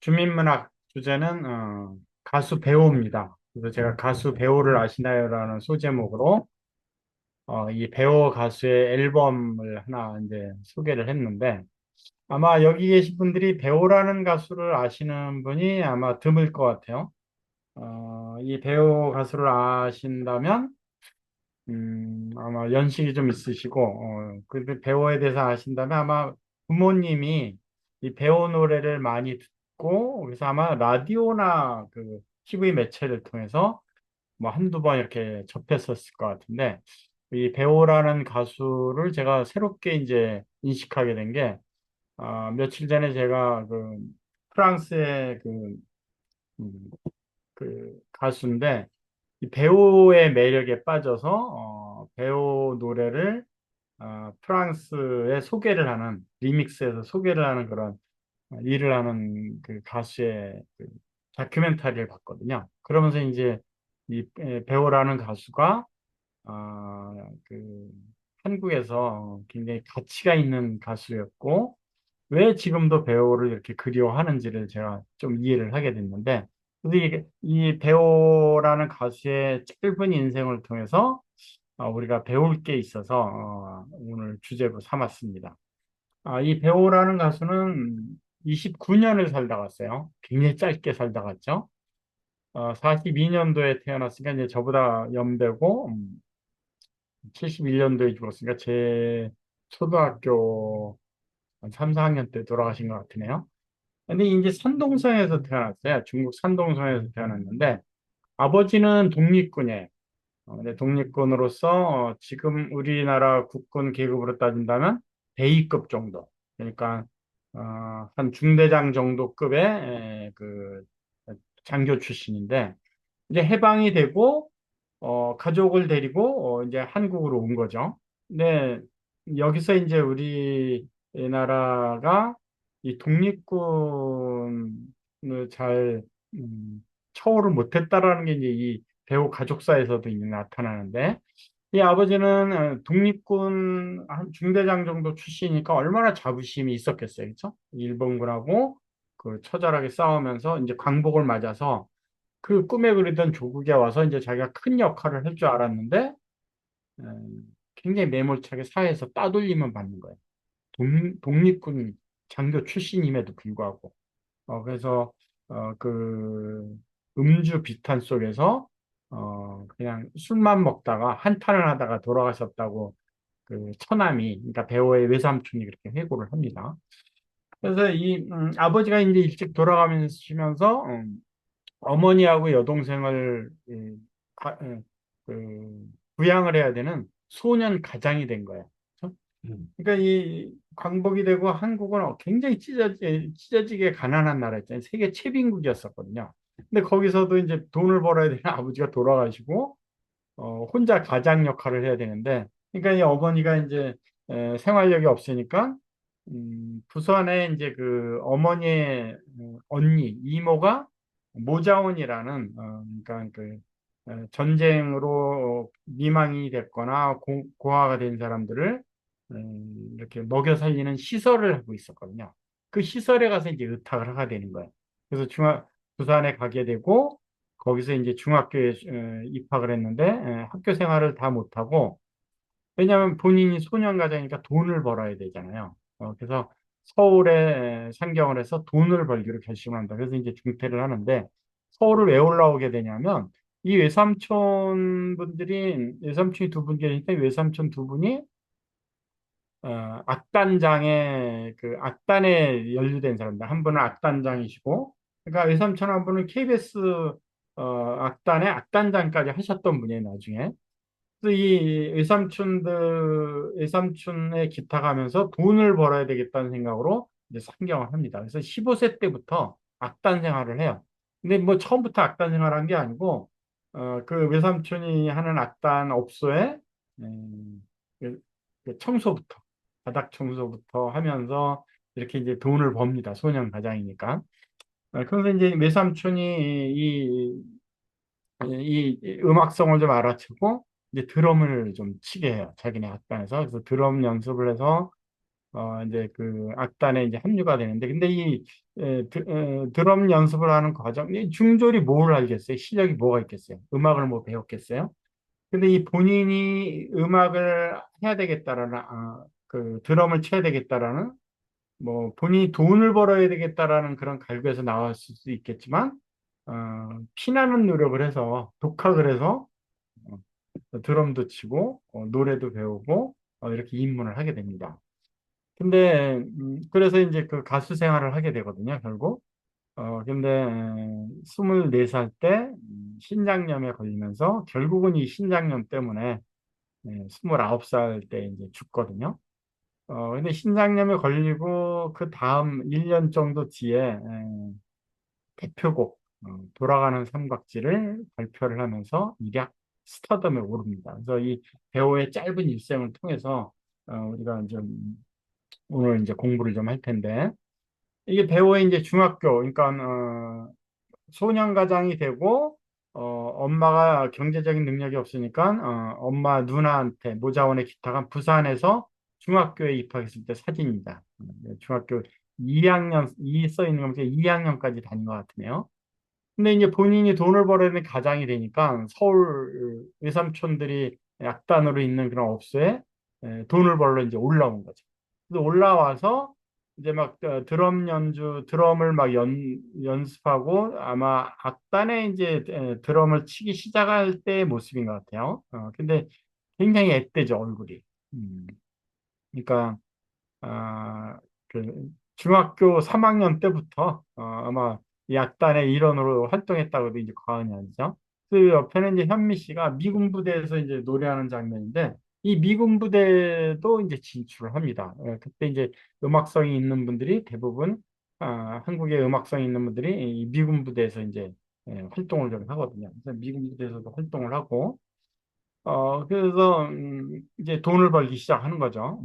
주민문학 주제는 가수 배우입니다. 그래서 제가 가수 배우를 아시나요라는 소제목으로 이 배우 가수의 앨범을 하나 이제 소개를 했는데 아마 여기 계신 분들이 배우라는 가수를 아시는 분이 아마 드물 것 같아요. 이 배우 가수를 아신다면 아마 연식이 좀 있으시고 그 배우에 대해서 아신다면 아마 부모님이 이 배우 노래를 많이 듣고 그래서 아마 라디오나 그 TV 매체를 통해서 뭐 한두 번 이렇게 접했었을 것 같은데 이 배우라는 가수를 제가 새롭게 이제 인식하게 된 게 며칠 전에 제가 그 프랑스의 음, 그 가수인데 이 배우의 매력에 빠져서 배우 노래를 프랑스에 소개를 하는 리믹스해서 소개를 하는 그런 일을 하는 그 가수의 그 다큐멘터리를 봤거든요. 그러면서 이제 이 배우라는 가수가 그 한국에서 굉장히 가치가 있는 가수였고 왜 지금도 배우를 이렇게 그리워하는지를 제가 좀 이해를 하게 됐는데 이 배우라는 가수의 짧은 인생을 통해서 우리가 배울 게 있어서 오늘 주제로 삼았습니다. 이 배우라는 가수는 29년을 살다 갔어요. 굉장히 짧게 살다 갔죠. 42년도에 태어났으니까 이제 저보다 연배고 71년도에 죽었으니까 제 초등학교 한 3, 4학년 때 돌아가신 것 같으네요. 근데 이제 산동성에서 태어났어요. 중국 산동성에서 태어났는데 아버지는 독립군이에요. 근데 독립군으로서 지금 우리나라 국군 계급으로 따진다면 대위급 정도. 그러니까 한 중대장 정도 급의 그 장교 출신인데 이제 해방이 되고 가족을 데리고 이제 한국으로 온 거죠. 근데 여기서 이제 우리나라가 이 독립군을 잘 처우를 못했다라는 게 이제 이 배우 가족사에서도 이제 나타나는데 이 아버지는 독립군 한 중대장 정도 출신이니까 얼마나 자부심이 있었겠어요, 그렇죠? 일본군하고 그 처절하게 싸우면서 이제 광복을 맞아서 그 꿈에 그리던 조국에 와서 이제 자기가 큰 역할을 할 줄 알았는데 굉장히 매몰차게 사회에서 따돌림을 받는 거예요. 독립군 장교 출신임에도 불구하고. 그래서 그 음주 비탄 속에서 그냥 술만 먹다가 한탄을 하다가 돌아가셨다고 그 처남이 그러니까 배우의 외삼촌이 그렇게 회고를 합니다. 그래서 이 아버지가 이제 일찍 돌아가시면서 어머니하고 여동생을 그 부양을 해야 되는 소년 가장이 된 거예요. 그렇죠? 그러니까 이 광복이 되고 한국은 굉장히 찢어지게 가난한 나라였잖아요. 세계 최빈국이었었거든요. 근데 거기서도 이제 돈을 벌어야 되는 아버지가 돌아가시고 혼자 가장 역할을 해야 되는데 그러니까 이 어머니가 이제 생활력이 없으니까 부산에 이제 그 어머니의 언니 이모가 모자원이라는 그러니까 그 전쟁으로 미망이 됐거나 고아가 된 사람들을 이렇게 먹여 살리는 시설을 하고 있었거든요. 그 시설에 가서 이제 의탁을 하게 되는 거예요. 그래서 부산에 가게 되고 거기서 이제 중학교에 입학을 했는데 학교 생활을 다 못하고 왜냐하면 본인이 소년가장이니까 돈을 벌어야 되잖아요. 그래서 서울에 상경을 해서 돈을 벌기로 결심을 한다. 그래서 이제 중퇴를 하는데 서울을 왜 올라오게 되냐면 이 외삼촌이 두 분 계시니까 외삼촌 두 분이 악단장에 그 악단에 연루된 사람들 한 분은 악단장이시고 그러니까 외삼촌 한 분은 KBS 악단의 악단장까지 하셨던 분이에요 나중에. 그래서 이 외삼촌에 기탁하면서 돈을 벌어야 되겠다는 생각으로 이제 상경을 합니다. 그래서 15세 때부터 악단 생활을 해요. 근데 뭐 처음부터 악단 생활한 게 아니고 그 외삼촌이 하는 악단 업소에 그, 그 청소부터 바닥 청소부터 하면서 이렇게 이제 돈을 법니다. 소년 가장이니까. 그래서 이제 외삼촌이 이 음악성을 좀 알아채고 이제 드럼을 좀 치게 해요. 자기네 악단에서. 그래서 드럼 연습을 해서 이제 그 악단에 이제 합류가 되는데, 근데 드럼 연습을 하는 과정, 이 중졸이 뭘 알겠어요? 실력이 뭐가 있겠어요? 음악을 뭐 배웠겠어요? 근데 이 본인이 음악을 해야 되겠다라는, 그 드럼을 쳐야 되겠다라는, 뭐 본인이 돈을 벌어야 되겠다라는 그런 갈구에서 나왔을 수 있겠지만, 피나는 노력을 해서, 독학을 해서, 드럼도 치고, 노래도 배우고, 이렇게 입문을 하게 됩니다. 근데 그래서 이제 그 가수 생활을 하게 되거든요, 결국. 근데 24살 때 신장염에 걸리면서 결국은 이 신장염 때문에 29살 때 이제 죽거든요. 근데 신장염에 걸리고 그 다음 1년 정도 뒤에 대표곡 돌아가는 삼각지를 발표를 하면서 일약 스타덤에 오릅니다. 그래서 이 배우의 짧은 일생을 통해서 우리가 이제 오늘 이제 공부를 좀 할 텐데, 이게 배우의 이제 중학교, 그러니까 소년가장이 되고 엄마가 경제적인 능력이 없으니까 엄마 누나한테 모자원에 기탁한 부산에서 중학교에 입학했을 때 사진입니다. 중학교 2학년 이 써 있는 건 2학년까지 다닌 것 같으네요. 근데 이제 본인이 돈을 벌어야 되는 가장이 되니까 서울 외삼촌들이 약단으로 있는 그런 업소에 돈을 벌러 이제 올라온 거죠. 그래서 올라와서 이제 막 드럼을 막 연습하고 아마 악단에 이제 드럼을 치기 시작할 때의 모습인 것 같아요. 근데 굉장히 앳되죠, 얼굴이. 음, 그러니까 아, 그 중학교 3학년 때부터 아마 이 악단의 일원으로 활동했다고도 이제 과언이 아니죠. 그 옆에는 이제 현미 씨가 미군 부대에서 이제 노래하는 장면인데 이 미군 부대도 이제 진출을 합니다. 그때 이제 음악성이 있는 분들이 대부분 한국의 음악성이 있는 분들이 이 미군 부대에서 이제 활동을 좀 하거든요. 그래서 미군 부대에서도 활동을 하고 그래서 이제 돈을 벌기 시작하는 거죠.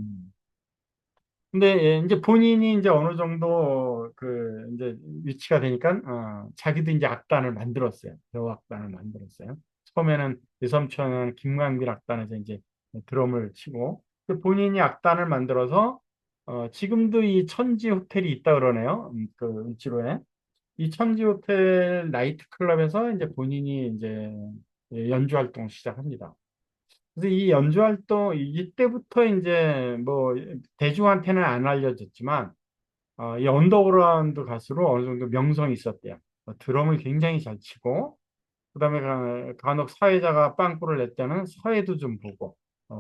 근데 이제 본인이 이제 어느 정도 그 이제 위치가 되니까 자기도 이제 악단을 만들었어요. 배우 악단을 만들었어요. 처음에는 유섬천은 김광길 악단에서 이제 드럼을 치고 그 본인이 악단을 만들어서 지금도 이 천지 호텔이 있다 그러네요. 그 을지로에 이 천지 호텔 나이트 클럽에서 이제 본인이 이제 연주 활동을 시작합니다. 그래서 이 연주 활동 이때부터 이제 뭐 대중한테는 안 알려졌지만 이 언더그라운드 가수로 어느 정도 명성이 있었대요. 드럼을 굉장히 잘 치고 그다음에 간혹 사회자가 빵꾸를 낼 때는 사회도 좀 보고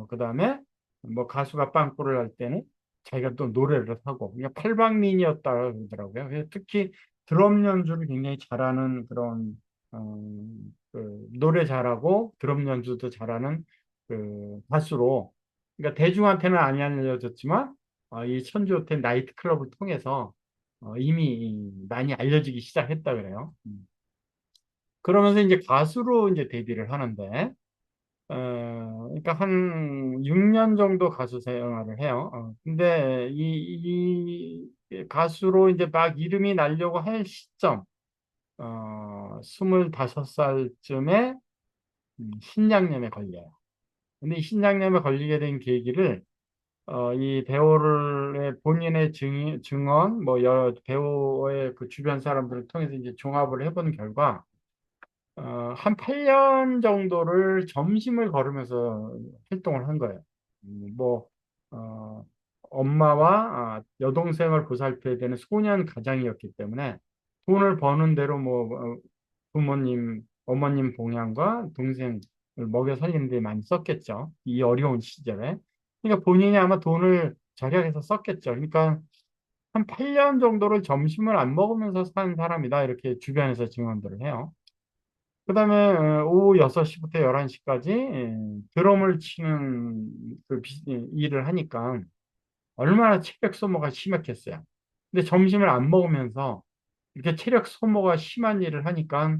그다음에 뭐 가수가 빵꾸를 할 때는 자기가 또 노래를 하고 그러니까 팔방미인이었다 그러더라고요. 그래서 특히 드럼 연주를 굉장히 잘하는 그런 어, 그 노래 잘하고 드럼 연주도 잘하는 그 가수로 그러니까 대중한테는 안 알려졌지만 이 천주호텔 나이트 클럽을 통해서 이미 많이 알려지기 시작했다 그래요. 그러면서 이제 가수로 이제 데뷔를 하는데, 그러니까 한 6년 정도 가수 생활을 해요. 근데 이 가수로 이제 막 이름이 나려고 할 시점, 25살쯤에 신장염에 걸려요. 근데 이 신장염에 걸리게 된 계기를 이 배우를 본인의 증언, 뭐 여러 배우의 그 주변 사람들을 통해서 이제 종합을 해본 결과 한 8년 정도를 점심을 걸으면서 활동을 한 거예요. 뭐, 엄마와 여동생을 보살펴야 되는 소년 가장이었기 때문에 돈을 버는 대로 뭐, 부모님, 어머님 봉양과 동생을 먹여 살리는 데 많이 썼겠죠. 이 어려운 시절에. 그러니까 본인이 아마 돈을 절약해서 썼겠죠. 그러니까 한 8년 정도를 점심을 안 먹으면서 산 사람이다. 이렇게 주변에서 증언들을 해요. 그다음에 오후 6시부터 11시까지 드럼을 치는 일을 하니까 얼마나 체력 소모가 심했겠어요. 근데 점심을 안 먹으면서 이렇게 체력 소모가 심한 일을 하니까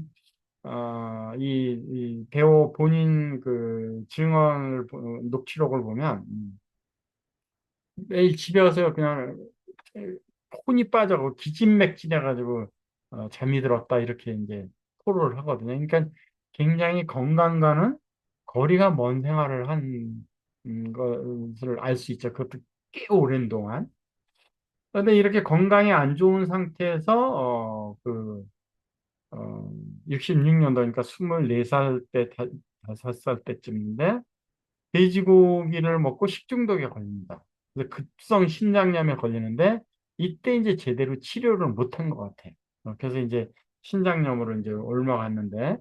이 배우 본인 그 녹취록을 보면 매일 집에 와서 그냥 혼이 빠져고 기진맥진해가지고 잠이 들었다 이렇게 이제 토로를 하거든요. 그러니까 굉장히 건강과는 거리가 먼 생활을 한 것을 알 수 있죠. 그것도 꽤 오랜 동안. 근데 이렇게 건강이 안 좋은 상태에서, 66년도, 그러니까 24살 때, 5살 때쯤인데, 돼지고기를 먹고 식중독에 걸립니다. 그래서 급성 신장염에 걸리는데, 이때 이제 제대로 치료를 못한 것 같아요. 그래서 이제 신장염으로 이제 옮아갔는데,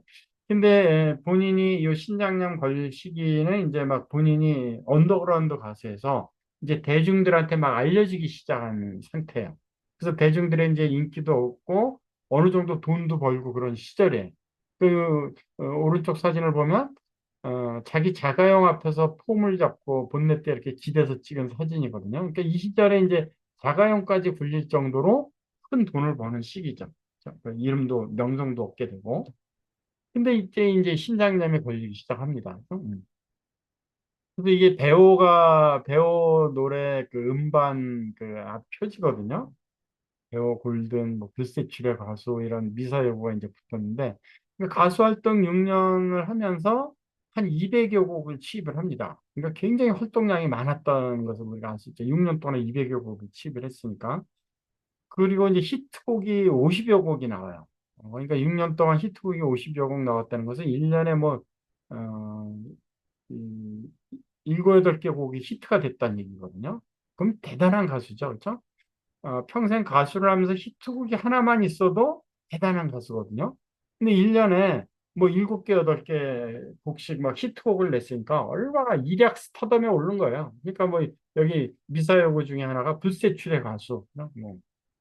근데 본인이 이 신장염 걸릴 시기는 이제 막 본인이 언더그라운드 가수해서 이제 대중들한테 막 알려지기 시작하는 상태예요. 그래서 대중들의 이제 인기도 없고 어느 정도 돈도 벌고 그런 시절에 오른쪽 사진을 보면 자기 자가용 앞에서 폼을 잡고 본넷에 이렇게 기대서 찍은 사진이거든요. 그러니까 이 시절에 이제 자가용까지 굴릴 정도로 큰 돈을 버는 시기죠. 그 이름도 명성도 얻게 되고. 근데 이제 신장염에 걸리기 시작합니다. 그래서 이게 배우 노래 그 음반 그 앞 표지거든요. 배우 골든, 뭐 불세출의 가수 이런 미사여구가 이제 붙었는데 그 가수 활동 6년을 하면서 한 200여 곡을 취입을 합니다. 그러니까 굉장히 활동량이 많았다는 것을 우리가 알 수 있죠. 6년 동안 200여 곡을 취입을 했으니까. 그리고 이제 히트곡이 50여 곡이 나와요. 그러니까 6년 동안 히트곡이 50여 곡 나왔다는 것은 1년에 뭐, 어, 이, 7, 8개 곡이 히트가 됐다는 얘기거든요. 그럼 대단한 가수죠. 그렇죠? 평생 가수를 하면서 히트곡이 하나만 있어도 대단한 가수거든요. 근데 1년에 뭐 7개, 8개 곡씩 막 히트곡을 냈으니까 얼마나 일약 스타덤에 오른 거예요. 그러니까 뭐 여기 미사여구 중에 하나가 불세출의 가수. 뭐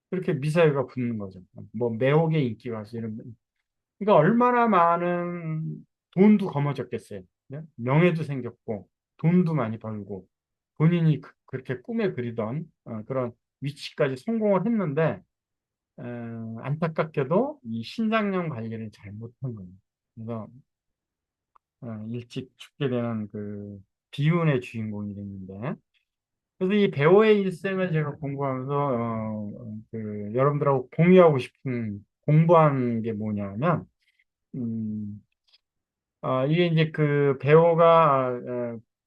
그렇게 미사여가 붙는 거죠. 뭐 매혹의 인기 가수 이런. 그러니까 얼마나 많은 돈도 거머쥐었겠어요. 네? 명예도 생겼고 돈도 많이 벌고 본인이 그렇게 꿈에 그리던 그런 위치까지 성공을 했는데 안타깝게도 이 신장염 관리를 잘 못한 거예요. 그래서 일찍 죽게 되는 그 비운의 주인공이 됐는데 그래서 이 배우의 일생을 제가 공부하면서 여러분들하고 공유하고 싶은 공부한 게 뭐냐면 음, 이게 이제 그 배우가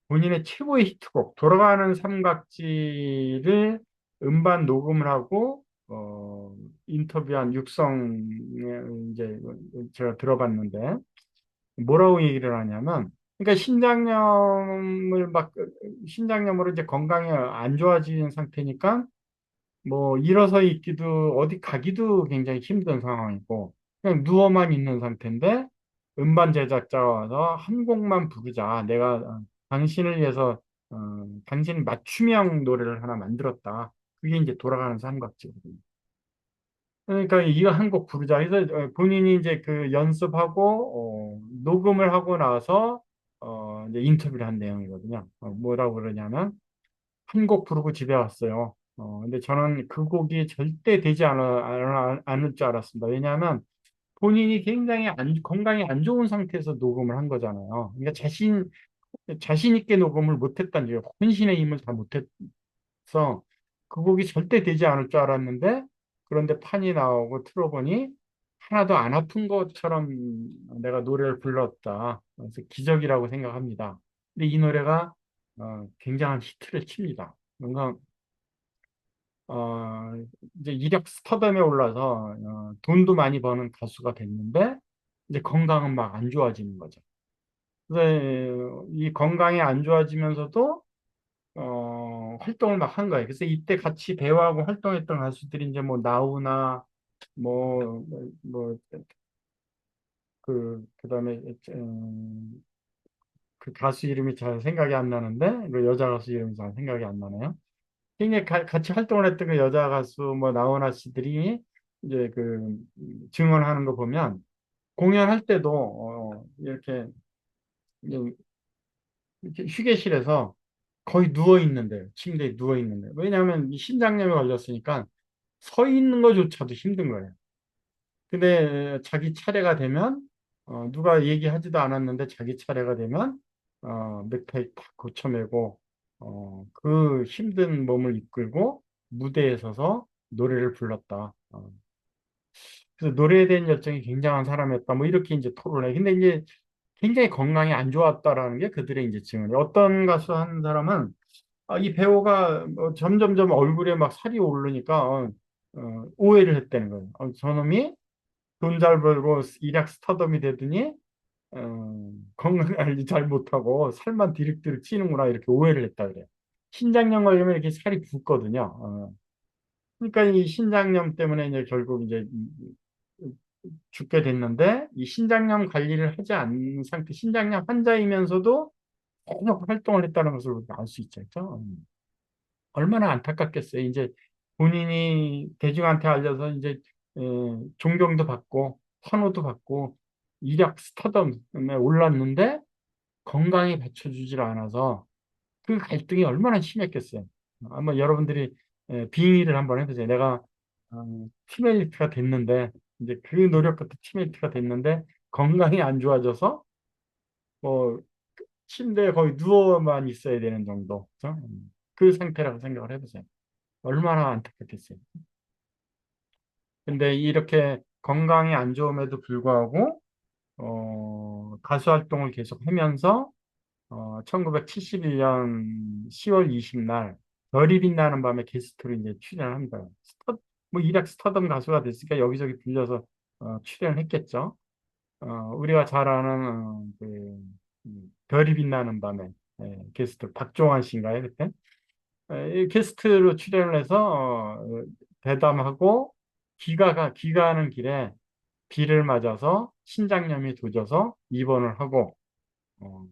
본인의 최고의 히트곡 돌아가는 삼각지를 음반 녹음을 하고 인터뷰한 육성 이제 제가 들어봤는데 뭐라고 얘기를 하냐면 그러니까 신장염으로 이제 건강이 안 좋아진 상태니까 뭐 일어서 있기도 어디 가기도 굉장히 힘든 상황이고 그냥 누워만 있는 상태인데 음반 제작자가 와서 한 곡만 부르자. 내가 당신을 위해서 당신 맞춤형 노래를 하나 만들었다. 그게 이제 돌아가는 삼각지거든요. 그러니까 이거 한 곡 부르자. 그래서 본인이 이제 그 연습하고 녹음을 하고 나서 이제 인터뷰를 한 내용이거든요. 뭐라고 그러냐면 한 곡 부르고 집에 왔어요. 근데 저는 그 곡이 절대 되지 않을 줄 알았습니다. 왜냐하면 본인이 굉장히 건강이 안 좋은 상태에서 녹음을 한 거잖아요. 그러니까 자신 있게 녹음을 못했다는 거예요. 혼신의 힘을 다 못해서 그 곡이 절대 되지 않을 줄 알았는데 그런데 판이 나오고 틀어보니 하나도 안 아픈 것처럼 내가 노래를 불렀다. 그래서 기적이라고 생각합니다. 근데 이 노래가 굉장한 히트를 칩니다. 뭔가 어, 이제 이력 스타덤에 올라서 돈도 많이 버는 가수가 됐는데 이제 건강은 막 안 좋아지는 거죠. 그래서 이 건강이 안 좋아지면서도 활동을 막 한 거예요. 그래서 이때 같이 배우하고 활동했던 가수들이 이제 뭐 나훈아 그다음에 그 가수 이름이 잘 생각이 안 나는데 그 여자 가수 이름이 잘 생각이 안 나네요. 굉장히 같이 활동을 했던 그 여자 가수 뭐 나훈아 씨들이 이제 증언하는 거 보면 공연할 때도 이제 이렇게 휴게실에서 거의 누워 있는데 침대에 누워 있는데 왜냐하면 이 심장염에 걸렸으니까 서 있는 것조차도 힘든 거예요. 근데 자기 차례가 되면 누가 얘기하지도 않았는데 자기 차례가 되면 넥타이 탁 고쳐매고 그 힘든 몸을 이끌고 무대에 서서 노래를 불렀다. 그래서 노래에 대한 열정이 굉장한 사람이었다. 뭐 이렇게 이제 토론해. 근데 이제 굉장히 건강이 안 좋았다라는 게 그들의 이제 증언이. 어떤 가수 한 사람은 이 배우가 점점점 얼굴에 막 살이 오르니까 오해를 했다는 거예요. 저놈이 돈 잘 벌고 일약 스타덤이 되더니 건강 관리 잘 못하고 살만 디륵디륵 찌는구나 이렇게 오해를 했다 그래요. 신장염 걸리면 이렇게 살이 붓거든요. 그러니까 이 신장염 때문에 이제 결국 이제 죽게 됐는데 이 신장염 관리를 하지 않는 상태, 신장염 환자이면서도 계속 활동을 했다는 것을 우리가 알 수 있죠. 그죠? 얼마나 안타깝겠어요. 이제 본인이 대중한테 알려서 이제 존경도 받고 환호도 받고 이력 스타덤에 올랐는데 건강이 받쳐주질 않아서 그 갈등이 얼마나 심했겠어요. 아마 여러분들이 빙의를 한번 해보세요. 내가 티메이트가 됐는데 이제 그 노력 끝에 티메이트가 됐는데 건강이 안 좋아져서 뭐 침대에 거의 누워만 있어야 되는 정도. 그죠? 그 상태라고 생각을 해보세요. 얼마나 안타깝겠어요. 근데 이렇게 건강이 안 좋음에도 불구하고 가수 활동을 계속 하면서 1971년 10월 20날 별이 빛나는 밤에 게스트로 이제 출연을 합니다. 뭐 일약 스타덤 가수가 됐으니까 여기저기 빌려서 출연을 했겠죠. 우리가 잘 아는 별이 빛나는 밤에 게스트 박종환 씨인가요 그때? 이 게스트로 출연을 해서 대담하고 기가는 길에 비를 맞아서 신장염이 도져서 입원을 하고 어,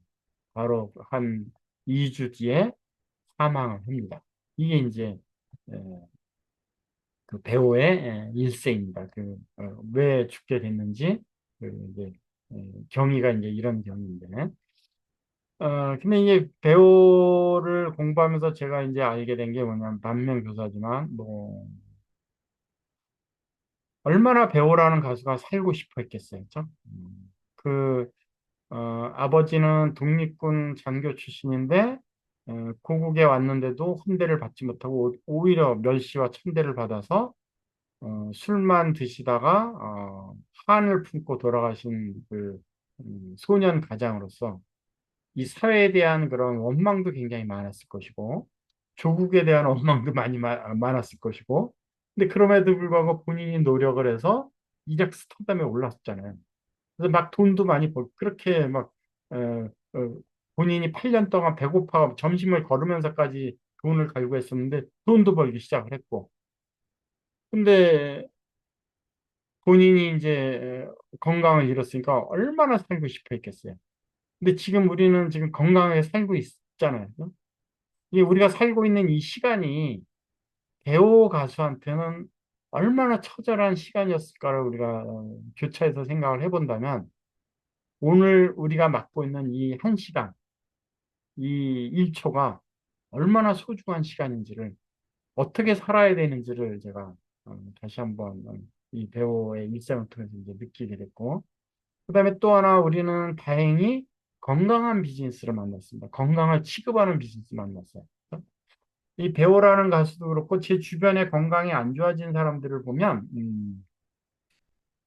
바로 한 2주 뒤에 사망을 합니다. 이게 이제 에, 그 배우의 일생입니다. 왜 죽게 됐는지 이제 경위가 이제 이런 경위인데 근데 이게 배우를 공부하면서 제가 이제 알게 된 게 뭐냐면 반면교사지만 뭐 얼마나 배우라는 가수가 살고 싶어 했겠어요. 그죠? 그 아버지는 독립군 장교 출신인데 고국에 왔는데도 헌대를 받지 못하고 오히려 멸시와 천대를 받아서 술만 드시다가 한을 품고 돌아가신 소년 가장으로서 이 사회에 대한 그런 원망도 굉장히 많았을 것이고 조국에 대한 원망도 많이 많았을 것이고 근데 그럼에도 불구하고 본인이 노력을 해서 이력 스타덤에 올랐잖아요. 그래서 막 돈도 많이 벌고 그렇게 막 어, 어, 본인이 8년 동안 배고파 점심을 걸으면서까지 돈을 갈구했었는데 돈도 벌기 시작을 했고 근데 본인이 이제 건강을 잃었으니까 얼마나 살고 싶어 했겠어요. 근데 지금 우리는 지금 건강하게 살고 있잖아요. 이 우리가 살고 있는 이 시간이 배우 가수한테는 얼마나 처절한 시간이었을까를 우리가 교차해서 생각을 해본다면 오늘 우리가 맡고 있는 이 한 시간, 이 1초가 얼마나 소중한 시간인지를 어떻게 살아야 되는지를 제가 다시 한번 이 배우의 일생을 통해서 이제 느끼게 됐고 그다음에 또 하나 우리는 다행히 건강한 비즈니스를 만났습니다. 건강을 취급하는 비즈니스 만났어요. 이 배우라는 가수도 그렇고 제 주변에 건강이 안 좋아진 사람들을 보면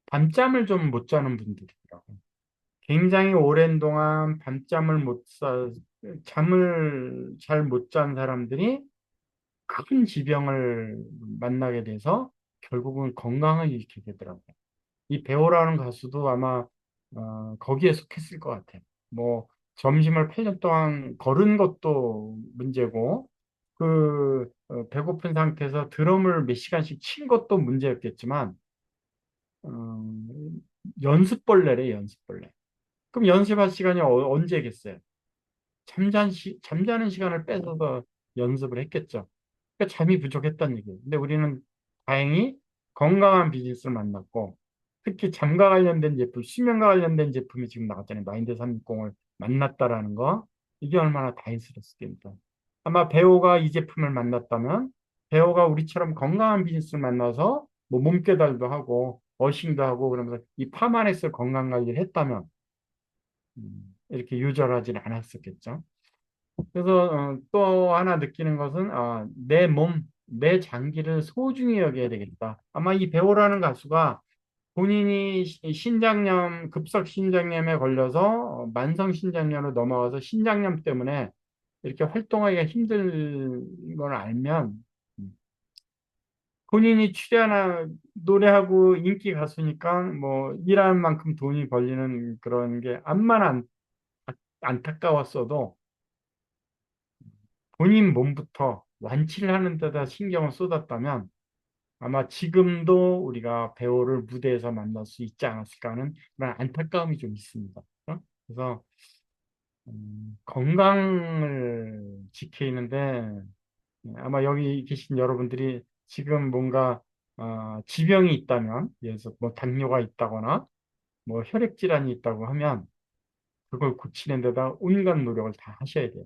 밤잠을 좀 못 자는 분들이더라고요. 굉장히 오랜 동안 잠을 잘 못 잔 사람들이 큰 지병을 만나게 돼서 결국은 건강을 잃게 되더라고요. 이 배우라는 가수도 아마 거기에 속했을 것 같아요. 뭐 점심을 8년 동안 걸은 것도 문제고 배고픈 상태에서 드럼을 몇 시간씩 친 것도 문제였겠지만 어, 연습벌레래 연습벌레. 그럼 연습할 시간이 언제겠어요? 잠자는 시간을 뺏어서 연습을 했겠죠. 그러니까 잠이 부족했다는 얘기예요. 근데 우리는 다행히 건강한 비즈니스를 만났고, 특히 잠과 관련된 제품, 수면과 관련된 제품이 지금 나왔잖아요. 마인드 360을 만났다라는 거. 이게 얼마나 다행스럽습니까? 아마 배우가 이 제품을 만났다면, 배우가 우리처럼 건강한 비즈니스를 만나서 뭐 몸개달도 하고, 어싱도 하고, 그러면서 이 파마넥스 건강 관리를 했다면, 이렇게 유절하진 않았었겠죠. 그래서 또 하나 느끼는 것은 내 몸, 내 장기를 소중히 여겨야 되겠다. 아마 이 배우라는 가수가 본인이 급성 신장염에 걸려서 만성 신장염으로 넘어가서 신장염 때문에 이렇게 활동하기가 힘든 걸 알면 음, 본인이 출연한 노래하고 인기 가수니까 뭐 일하는 만큼 돈이 벌리는 그런 게 암만 안타까웠어도 본인 몸부터 완치를 하는 데다 신경을 쏟았다면 아마 지금도 우리가 배우를 무대에서 만날 수 있지 않았을까 하는 그런 안타까움이 좀 있습니다. 그래서 건강을 지키는데 아마 여기 계신 여러분들이 지금 뭔가 지병이 있다면, 예를 들어서 뭐 당뇨가 있다거나 뭐 혈액 질환이 있다고 하면 그걸 고치는 데다 온갖 노력을 다 하셔야 돼요.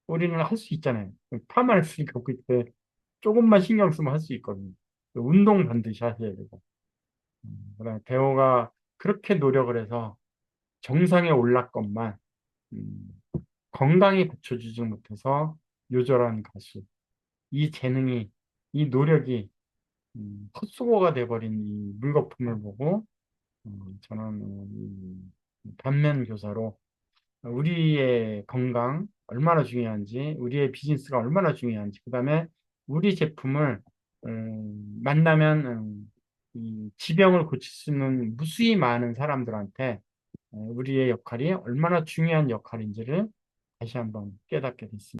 우리는 할 수 있잖아요. 파마를 쓰니까 그때 조금만 신경 쓰면 할 수 있거든요. 운동 반드시 하셔야 되고. 그다음에 배우가 그렇게 노력을 해서 정상에 올랐건만 음, 건강이 받쳐주지 못해서 요절한 가수. 이 재능이, 이 노력이 헛수고가 돼버린 이 물거품을 보고 저는 이 반면교사로 우리의 건강 얼마나 중요한지, 우리의 비즈니스가 얼마나 중요한지, 그다음에 우리 제품을 만나면 이 지병을 고칠 수 있는 무수히 많은 사람들한테 우리의 역할이 얼마나 중요한 역할인지를 다시 한번 깨닫게 됐습니다.